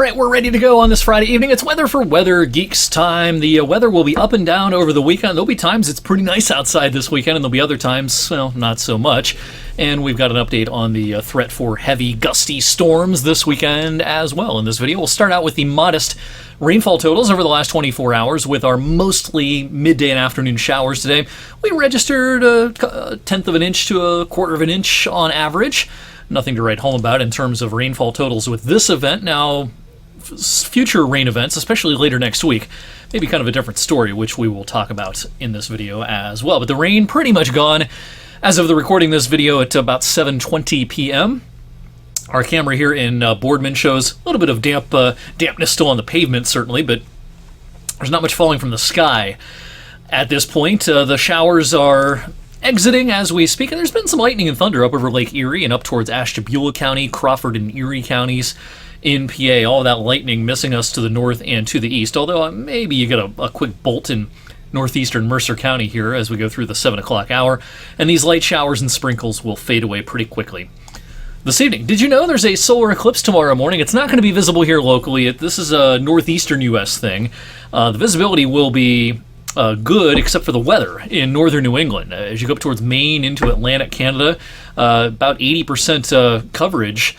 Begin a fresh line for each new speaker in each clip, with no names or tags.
All right, we're ready to go on this Friday evening. It's Weather for Weather Geeks time. The weather will be up and down over the weekend. There'll be times it's pretty nice outside this weekend, and there'll be other times, well, not so much. And we've got an update on the threat for heavy, gusty storms this weekend as well. In this video, we'll start out with the modest rainfall totals over the last 24 hours with our mostly midday and afternoon showers today. We registered a tenth of an inch to a quarter of an inch on average. Nothing to write home about in terms of rainfall totals with this event. Now, future rain events, especially later next week, maybe kind of a different story, which we will talk about in this video as well. But the rain pretty much gone as of the recording this video at about 7:20 p.m. Our camera here in Boardman shows a little bit of dampness still on the pavement, certainly, but there's not much falling from the sky at this point. The showers are exiting as we speak, and there's been some lightning and thunder up over Lake Erie and up towards Ashtabula County, Crawford and Erie counties in PA. All of that lightning missing us to the north and to the east, although maybe you get a quick bolt in northeastern Mercer County here as we go through the 7 o'clock hour, and these light showers and sprinkles will fade away pretty quickly this evening. Did you know there's a solar eclipse tomorrow morning? It's not going to be visible here locally. This is a northeastern U.S. thing. The visibility will be good, except for the weather in northern New England. As you go up towards Maine into Atlantic Canada, about 80% coverage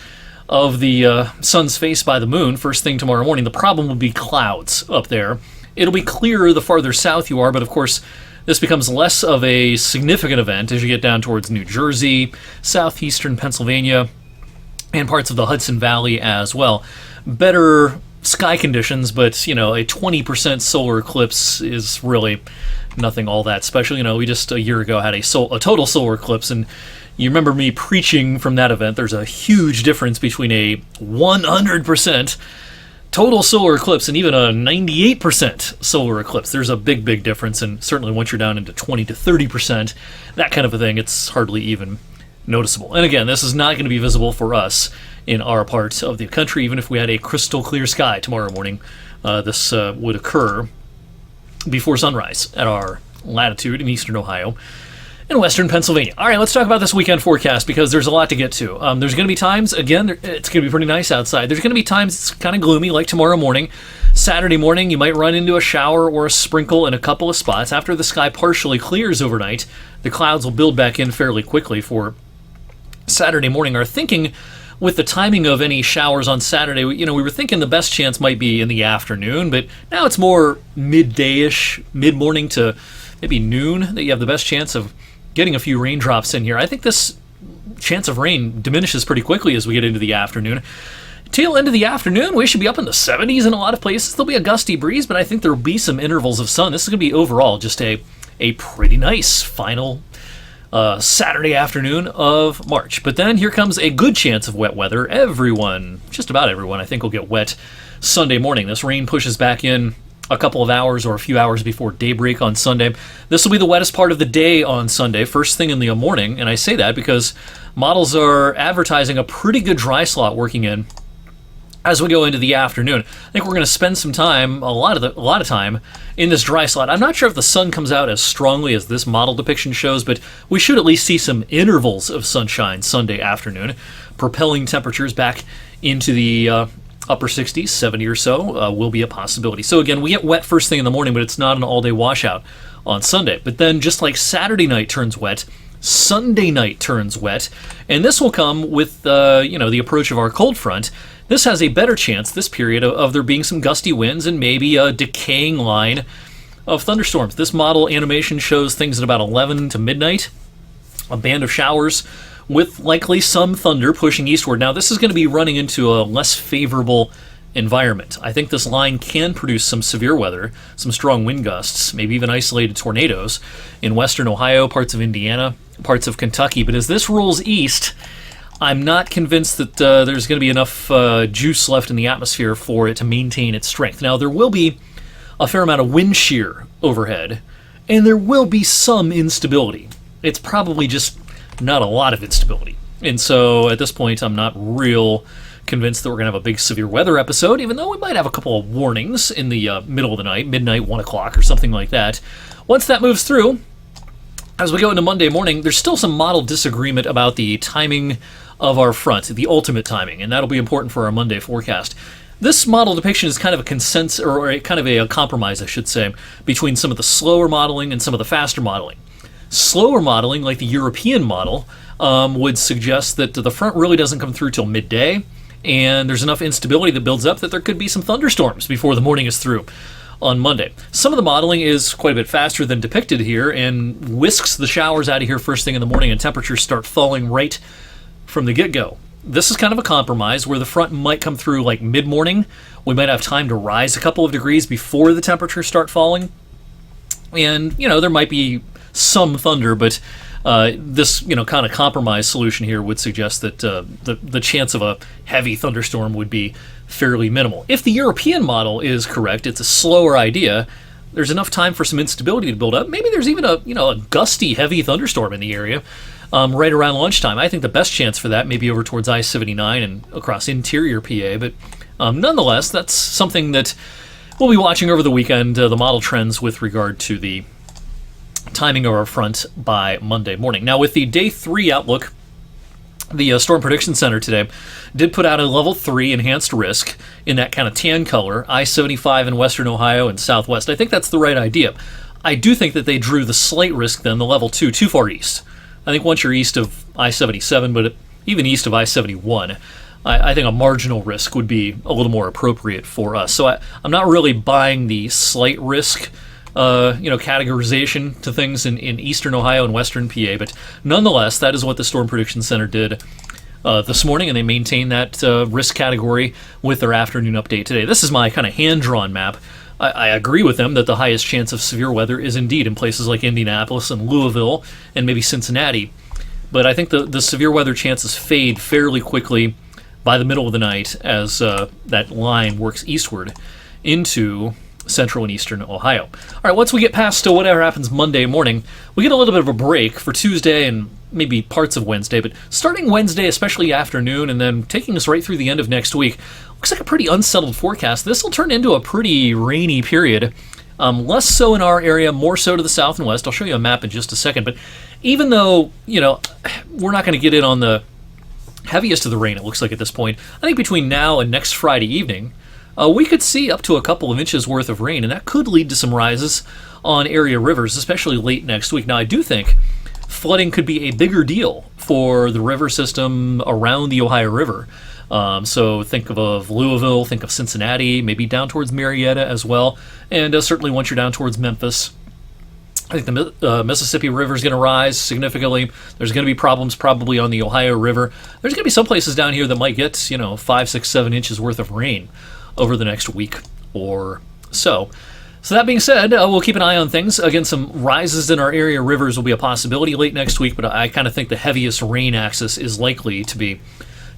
of the sun's face by the moon first thing tomorrow morning. The problem will be clouds up there. It'll be clearer the farther south you are, but of course this becomes less of a significant event as you get down towards New Jersey, southeastern Pennsylvania, and parts of the Hudson Valley as well. Better sky conditions, but, you know, a 20% solar eclipse is really nothing all that special. You know, we just a year ago had a total solar eclipse, and you remember me preaching from that event. There's a huge difference between a 100% total solar eclipse and even a 98% solar eclipse. There's a big, big difference, and certainly once you're down into 20 to 30%, that kind of a thing, it's hardly even noticeable. And again, this is not going to be visible for us in our part of the country. Even if we had a crystal clear sky tomorrow morning, this would occur before sunrise at our latitude in eastern Ohio and western Pennsylvania. All right, let's talk about this weekend forecast because there's a lot to get to. There's going to be times, again, it's going to be pretty nice outside. There's going to be times it's kind of gloomy, like tomorrow morning. Saturday morning, you might run into a shower or a sprinkle in a couple of spots. After the sky partially clears overnight, the clouds will build back in fairly quickly for Saturday morning. Our thinking with the timing of any showers on Saturday, you know, we were thinking the best chance might be in the afternoon, but now it's more midday-ish, mid-morning to maybe noon that you have the best chance of getting a few raindrops in here. I think this chance of rain diminishes pretty quickly as we get into the afternoon. Tail end of the afternoon, we should be up in the 70s in a lot of places. There'll be a gusty breeze, but I think there will be some intervals of sun. This is going to be overall just a pretty nice final Saturday afternoon of March. But then here comes a good chance of wet weather. Everyone, just about everyone, I think will get wet Sunday morning. This rain pushes back in a couple of hours or a few hours before daybreak on Sunday. This will be the wettest part of the day on Sunday, first thing in the morning, and I say that because models are advertising a pretty good dry slot working in as we go into the afternoon. I think we're going to spend some time, a lot of time, in this dry slot. I'm not sure if the sun comes out as strongly as this model depiction shows, but we should at least see some intervals of sunshine Sunday afternoon, propelling temperatures back into the upper 60s, 70 or so, will be a possibility. So again, we get wet first thing in the morning, but it's not an all-day washout on Sunday. But then just like Saturday night turns wet, Sunday night turns wet, and this will come with the approach of our cold front. This has a better chance, this period, of there being some gusty winds and maybe a decaying line of thunderstorms. This model animation shows things at about 11 to midnight, a band of showers with likely some thunder pushing eastward. Now, this is going to be running into a less favorable environment. I think this line can produce some severe weather, some strong wind gusts, maybe even isolated tornadoes in western Ohio, parts of Indiana, parts of Kentucky. But as this rolls east, I'm not convinced that there's going to be enough juice left in the atmosphere for it to maintain its strength. Now, there will be a fair amount of wind shear overhead, and there will be some instability. It's probably just not a lot of instability. And so at this point, I'm not real convinced that we're going to have a big severe weather episode, even though we might have a couple of warnings in the middle of the night, midnight, 1 o'clock, or something like that. Once that moves through, as we go into Monday morning, there's still some model disagreement about the timing of our front, the ultimate timing, and that'll be important for our Monday forecast. This model depiction is kind of a consensus, or kind of a compromise, I should say, between some of the slower modeling and some of the faster modeling. Slower modeling, like the European model, would suggest that the front really doesn't come through till midday, and there's enough instability that builds up that there could be some thunderstorms before the morning is through on Monday. Some of the modeling is quite a bit faster than depicted here and whisks the showers out of here first thing in the morning, and temperatures start falling right from the get-go. This is kind of a compromise where the front might come through like mid-morning. We might have time to rise a couple of degrees before the temperatures start falling. And, there might be some thunder, but this, kind of compromise solution here would suggest that the chance of a heavy thunderstorm would be fairly minimal. If the European model is correct, it's a slower idea. There's enough time for some instability to build up. Maybe there's even a gusty, heavy thunderstorm in the area right around lunchtime. I think the best chance for that may be over towards I-79 and across interior PA, but nonetheless, that's something that we'll be watching over the weekend, the model trends with regard to the timing of our front by Monday morning. Now, with the Day 3 outlook, the Storm Prediction Center today did put out a Level 3 enhanced risk in that kind of tan color, I-75 in western Ohio and southwest. I think that's the right idea. I do think that they drew the slight risk then, the Level 2, too far east. I think once you're east of I-77, but even east of I-71, I think a marginal risk would be a little more appropriate for us. So I'm not really buying the slight risk categorization to things in eastern Ohio and western PA, but nonetheless, that is what the Storm Prediction Center did this morning, and they maintained that risk category with their afternoon update today. This is my kind of hand-drawn map. I agree with them that the highest chance of severe weather is indeed in places like Indianapolis and Louisville and maybe Cincinnati, but I think the severe weather chances fade fairly quickly by the middle of the night as that line works eastward into central and eastern Ohio. All right, once we get past whatever happens Monday morning, we get a little bit of a break for Tuesday and maybe parts of Wednesday, but starting Wednesday, especially afternoon, and then taking us right through the end of next week, looks like a pretty unsettled forecast. This will turn into a pretty rainy period. Less so in our area, more so to the south and west. I'll show you a map in just a second, but even though, we're not going to get in on the heaviest of the rain, it looks like at this point, I think between now and next Friday evening, we could see up to a couple of inches worth of rain, and that could lead to some rises on area rivers, especially late next week. Now, I do think flooding could be a bigger deal for the river system around the Ohio River. So think of Louisville, think of Cincinnati, maybe down towards Marietta as well, and certainly once you're down towards Memphis, I think the Mississippi River is going to rise significantly. There's going to be problems probably on the Ohio River. There's going to be some places down here that might get 5, 6, 7 inches worth of rain over the next week or so. So that being said, we'll keep an eye on things. Again, some rises in our area rivers will be a possibility late next week, but I kind of think the heaviest rain axis is likely to be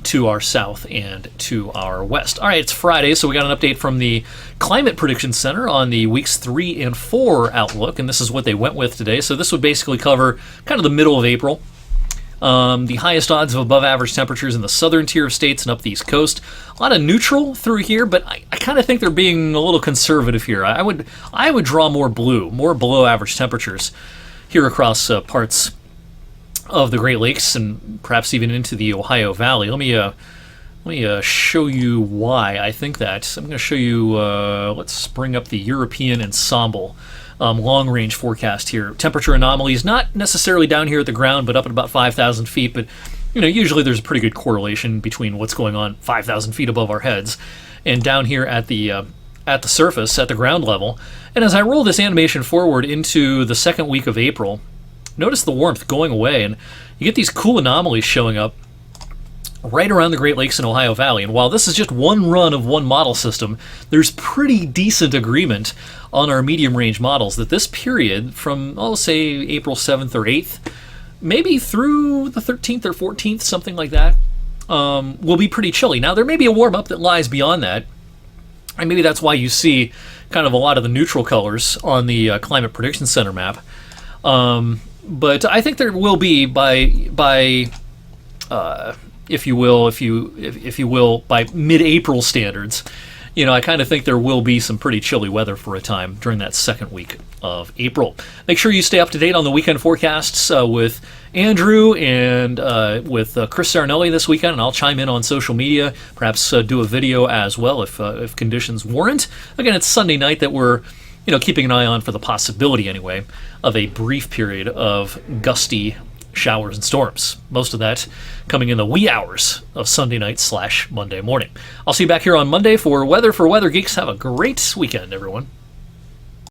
to our south and to our west. All right, it's Friday, so we got an update from the Climate Prediction Center on the weeks 3 and 4 outlook, and this is what they went with today. So this would basically cover kind of the middle of April. The highest odds of above average temperatures in the southern tier of states and up the East Coast. A lot of neutral through here, but I kind of think they're being a little conservative here. I would draw more below average temperatures here across parts of the Great Lakes and perhaps even into the Ohio Valley. Let me show you why I think that. I'm going to show you, let's bring up the European ensemble long-range forecast here. Temperature anomalies, not necessarily down here at the ground, but up at about 5,000 feet. But, usually there's a pretty good correlation between what's going on 5,000 feet above our heads and down here at the surface, at the ground level. And as I roll this animation forward into the second week of April, notice the warmth going away, and you get these cool anomalies showing up right around the Great Lakes and Ohio Valley. And while this is just one run of one model system, there's pretty decent agreement on our medium range models that this period from, I'll say, April 7th or 8th, maybe through the 13th or 14th, something like that, will be pretty chilly. Now, there may be a warm up that lies beyond that, and maybe that's why you see kind of a lot of the neutral colors on the Climate Prediction Center map. But I think there will be by if you will, by mid-April standards, I kind of think there will be some pretty chilly weather for a time during that second week of April. Make sure you stay up to date on the weekend forecasts with Andrew and with Chris Sarinelli this weekend, and I'll chime in on social media, perhaps do a video as well if conditions warrant. Again, it's Sunday night that we're keeping an eye on for the possibility, anyway, of a brief period of gusty showers and storms. Most of that coming in the wee hours of Sunday night / Monday morning. I'll see you back here on Monday for Weather Geeks. Have a great weekend, everyone.